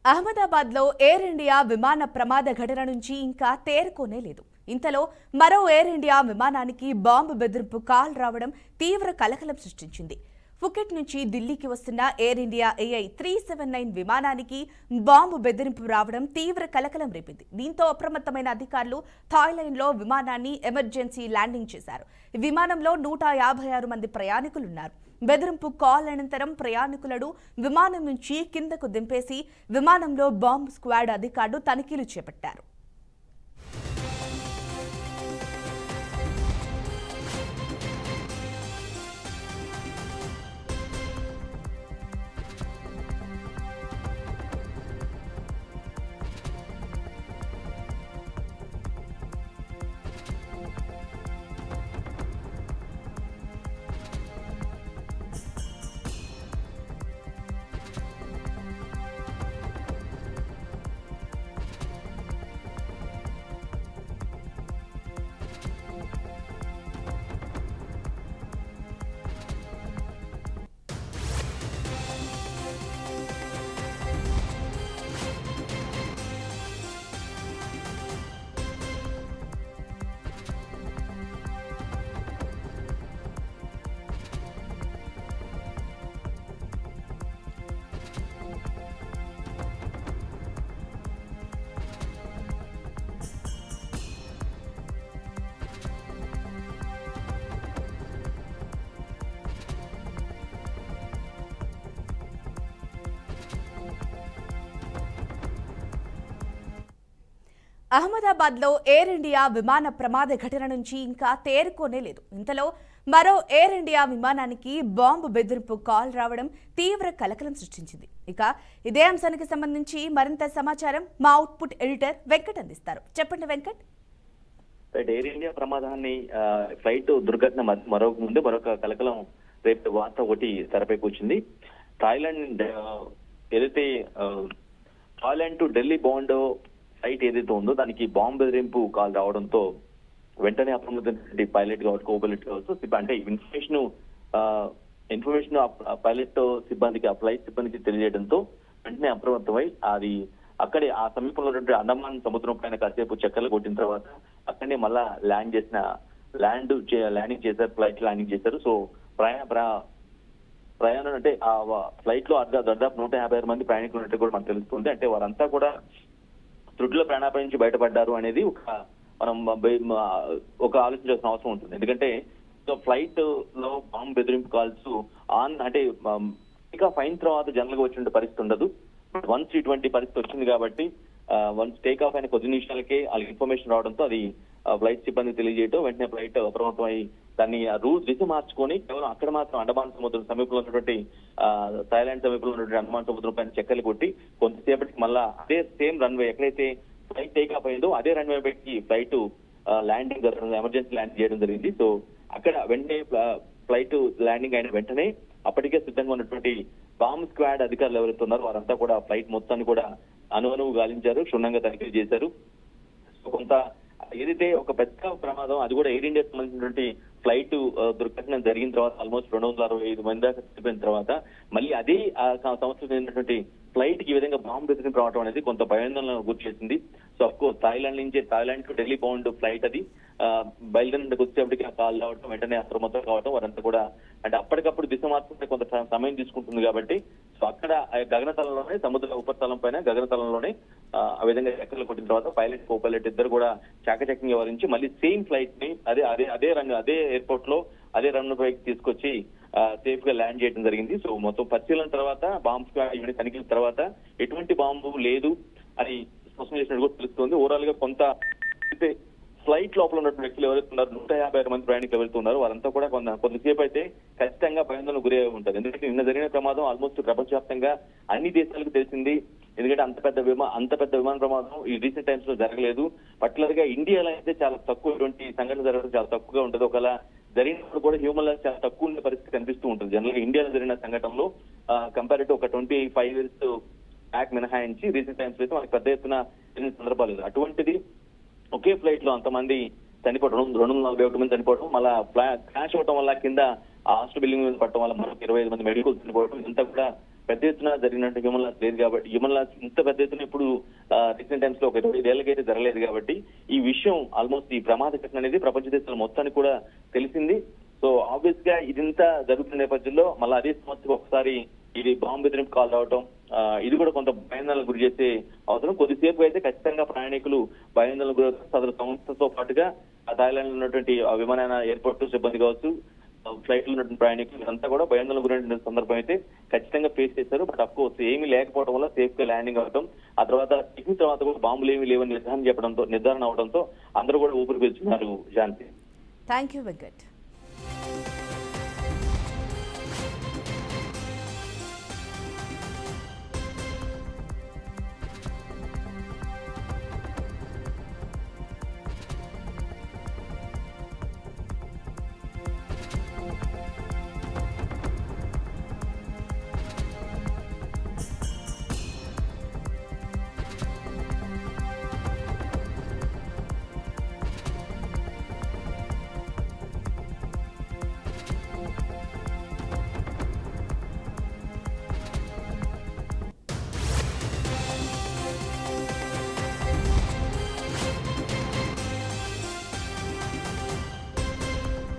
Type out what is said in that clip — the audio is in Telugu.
అహ్మదాబాద్లో ఎయిర్ ఇండియా విమాన ప్రమాద ఘటన నుంచి ఇంకా తేరుకోనే లేదు. ఇంతలో మరో ఎయిర్ ఇండియా విమానానికి బాంబు బెదిరింపు కాల్ రావడం తీవ్ర కలకలం సృష్టించింది. ఫుకెట్ నుంచి ఢిల్లీకి వస్తున్న ఎయిర్ ఇండియా AI 379 విమానానికి బాంబు బెదిరింపు రావడం తీవ్ర కలకలం రేపింది. దీంతో అప్రమత్తమైన అధికారులు థాయిలాండ్లో విమానాన్ని ఎమర్జెన్సీ ల్యాండింగ్ చేశారు. ఈ విమానంలో 156 మంది ప్రయాణికులున్నారు. బెదిరింపు కాల్ అనంతరం ప్రయాణికులను విమానం నుంచి కిందకు దింపేసి విమానంలో బాంబ్ స్క్వాడ్ అధికారులు తనిఖీలు చేపట్టారు. అహ్మదాబాద్లో ఎయిర్ ఇండియా విమాన ప్రమాద ఘటన నుంచి ఇంకా తేరుకోనే లేదు. ఇంతలో మరో ఎయిర్ ఇండియా విమానానికి బాంబు బెదిరింపు కాల్ రావడం తీవ్ర కలకలం సృష్టించింది. ఇక ఇదే అంశానికి సంబంధించి మరింత సమాచారం మా అవుట్పుట్ ఎడిటర్ వెంకట్ అందిస్తారు. చెప్పండి వెంకట్. ఎయిర్ ఇండియా ప్రమాదాన్ని ఫ్లైట్ దుర్ఘటన మరొక కలకలం రేపు వార్త ఒకటి తెరపైకి వచ్చింది. ఏదైతే Thailand to Delhi bound flight ఏదైతే ఉందో దానికి బాంబు బెదిరింపు కాల్ రావడంతో వెంటనే అప్రమత్తమైన పైలట్ కావచ్చు, కోపైలట్ కావచ్చు, అంటే ఇన్ఫర్మేషన్ పైలట్ సిబ్బందికి, ఆ ఫ్లైట్ సిబ్బందికి తెలియజేయడంతో వెంటనే అప్రమత్తమై అది అక్కడే ఆ సమీపంలో ఉన్నటువంటి అండమాన్ సముద్రం పైన కాసేపు చక్కర్లు కొట్టిన తర్వాత అక్కడనే మళ్ళా ల్యాండింగ్ చేశారు, ఫ్లైట్ ల్యాండింగ్ చేశారు. సో ప్రయాణం అంటే ఆ ఫ్లైట్ లో దాదాపు 156 మంది ప్రయాణికులు ఉన్నట్టు కూడా మనకు తెలుస్తుంది. అంటే వారంతా కూడా త్రుటిలో ప్రాణాపాయం నుంచి బయటపడ్డారు అనేది మనం ఒక ఆలోచించాల్సిన అవసరం ఉంటుంది. ఎందుకంటే ఫ్లైట్ లో బాంబు బెదిరింపు కాల్స్ అంటే ఇంకా ఫైన్ తర్వాత జనరల్ గా వచ్చిన పరిస్థితి ఉండదు. వన్స్ ఇటువంటి పరిస్థితి వచ్చింది కాబట్టి వన్స్ టేక్ ఆఫ్ అయిన కొద్ది నిమిషాలకే వాళ్ళకి ఇన్ఫర్మేషన్ రావడంతో అది ఫ్లైట్ సిబ్బంది తెలియజేయడం, వెంటనే ఫ్లైట్ అప్రమత్తమై దాన్ని రూట్ దిశ మార్చుకొని కేవలం అక్కడ మాత్రం అండమాన్ సముద్రం సమీపంలో ఉన్నటువంటి థాయిలాండ్ సమీపంలో ఉన్నటువంటి అండమాన్ సముద్రం పైన చక్కర్లు కొట్టి కొంతసేపటికి మళ్ళా అదే సేమ్ రన్వే ఎక్కడైతే ఫ్లైట్ టేక్ ఆఫ్ అయిందో అదే రన్వే పెట్టి ఫ్లైట్ ల్యాండింగ్ జరగడం, ఎమర్జెన్సీ ల్యాండింగ్ చేయడం జరిగింది. సో అక్కడ వెంటనే ఫ్లైట్ ల్యాండింగ్ అయిన వెంటనే అప్పటికే సిద్ధంగా ఉన్నటువంటి బాంబ్ స్క్వాడ్ అధికారులు ఎవరైతే ఉన్నారో వారంతా కూడా ఫ్లైట్ మొత్తాన్ని కూడా అణువణువు గాలించారు, క్షుణ్ణంగా తనిఖీలు చేశారు. కొంత ఏదైతే ఒక పెద్ద ప్రమాదం అది కూడా ఎయిర్ ఇండియాకి సంబంధించినటువంటి ఫ్లైట్ దుర్ఘటన జరిగిన తర్వాత ఆల్మోస్ట్ 265 మంది దాకా చనిపోయిన తర్వాత మళ్ళీ అదే సంవత్సరం చెందినటువంటి ఫ్లైట్ కి ఈ విధంగా బాంబు బెదిరింపు రావడం అనేది కొంత భయాందోళన గురి చేసింది. So of course Thailand to Delhi bound flight అది బయలుదేరికి వచ్చేప్పటికి ఆ కాల్ రావడం, వెంటనే అప్రమత్తం కావడం, వారంతా కూడా అంటే అప్పటికప్పుడు దిశ మార్చుకుంటే కొంత సమయం తీసుకుంటుంది కాబట్టి సో అక్కడ గగనతలంలోనే సముద్ర ఉపరితలం పైన గగనతలంలోనే ఆ విధంగా చక్కర్లు కొట్టిన తర్వాత పైలట్, కోపైలట్ ఇద్దరు కూడా చాకచక్యంగా వ్యవహరించి మళ్ళీ సేమ్ ఫ్లైట్ ని అదే ఎయిర్పోర్ట్ లో అదే రన్ పైకి తీసుకొచ్చి సేఫ్ గా ల్యాండ్ చేయడం జరిగింది. సో మొత్తం పరిశీలన తర్వాత బాంబ్ స్క్వాడ్ తనిఖీల తర్వాత ఎటువంటి బాంబు లేదు అని స్పష్టం చేసినట్టు కూడా తెలుస్తుంది. ఓవరాల్ గా కొంత ఫ్లైట్ లోపల ఉన్నటువంటి వ్యక్తులు ఎవరైతే ఉన్నారు 156 మంది ప్రయాణికులు ఎవరైతే ఉన్నారు వారంతా కూడా కొంతసేపు అయితే ఖచ్చితంగా భయాందోళన గురి అయి ఉంటారు. ఎందుకంటే నిన్న జరిగిన ప్రమాదం ఆల్మోస్ట్ ప్రపంచవ్యాప్తంగా అన్ని దేశాలకు తెలిసింది. ఎందుకంటే అంత పెద్ద విమాన ప్రమాదం ఈ రీసెంట్ టైమ్స్ లో జరగలేదు. పర్టికులర్ గా ఇండియాలో అయితే చాలా తక్కువ ఇటువంటి సంఘటన జరగడం చాలా తక్కువగా ఉంటుంది. ఒకవేళ జరిగినప్పుడు కూడా హ్యూమన్ లైఫ్ చాలా తక్కువ ఉండే పరిస్థితి కనిపిస్తూ ఉంటుంది. జనరల్ గా ఇండియాలో జరిగిన సంఘటనలో కంపేర్ టు ఒక 25 years బ్యాక్ మినహాయించి రీసెంట్ టైమ్స్ అయితే మనకి పెద్ద ఎత్తున సందర్భాలు లేదు. అటువంటిది ఒకే ఫ్లైట్ లో అంతమంది చనిపోవడం, 241 మంది చనిపోవడం, మళ్ళా క్రాష్ అవడం వల్ల కింద హాస్టల్ బిల్డింగ్ మీద పడటం వల్ల మనకు 25 మంది మెడికల్ చనిపోవడం, ఇదంతా కూడా పెద్ద ఎత్తున జరిగినట్టు హ్యూమన్ లాస్ లేదు కాబట్టి హ్యూమన్ లాస్ ఇంత పెద్ద ఎత్తున ఇప్పుడు రీసెంట్ టైమ్స్ లో ఒక 25 ఏళ్ళకైతే జరగలేదు కాబట్టి ఈ విషయం ఆల్మోస్ట్ ఈ ప్రమాద ఘటన అనేది ప్రపంచ దేశాల మొత్తానికి కూడా తెలిసింది. సో ఆబ్వియస్ గా ఇదంతా జరుగుతున్న నేపథ్యంలో మళ్ళీ అదే సంవత్సరం ఒకసారి ఇది బాంబు బెదిరింపు కాల్ రావటం ఇది కూడా కొంత భయాందోళనకు గురి చేసే అవసరం. కొద్దిసేపు అయితే ఖచ్చితంగా ప్రయాణికులు భయాందోళనకు గురవుతారు. సదరు సంస్థతో పాటుగా థాయిలాండ్ లో ఉన్నటువంటి విమానయాన ఎయిర్పోర్ట్ సిబ్బంది కావచ్చు, ఫ్లైట్ లో ఉన్నటువంటి ప్రయాణికులు అంతా కూడా భయాందోళనకు గురైన సందర్భం అయితే ఖచ్చితంగా ఫేస్ చేశారు. బట్ అఫ్ కోర్స్ ఏమీ లేకపోవడం వల్ల సేఫ్ గా ల్యాండింగ్ అవడం, ఆ తర్వాత టిఫిన్ తర్వాత కూడా బాంబులు ఏమీ లేవని నిర్ధారణ అవడంతో అందరూ కూడా ఊపిరి పీల్చుకున్నారు. శాంతి. Thank you Venkat.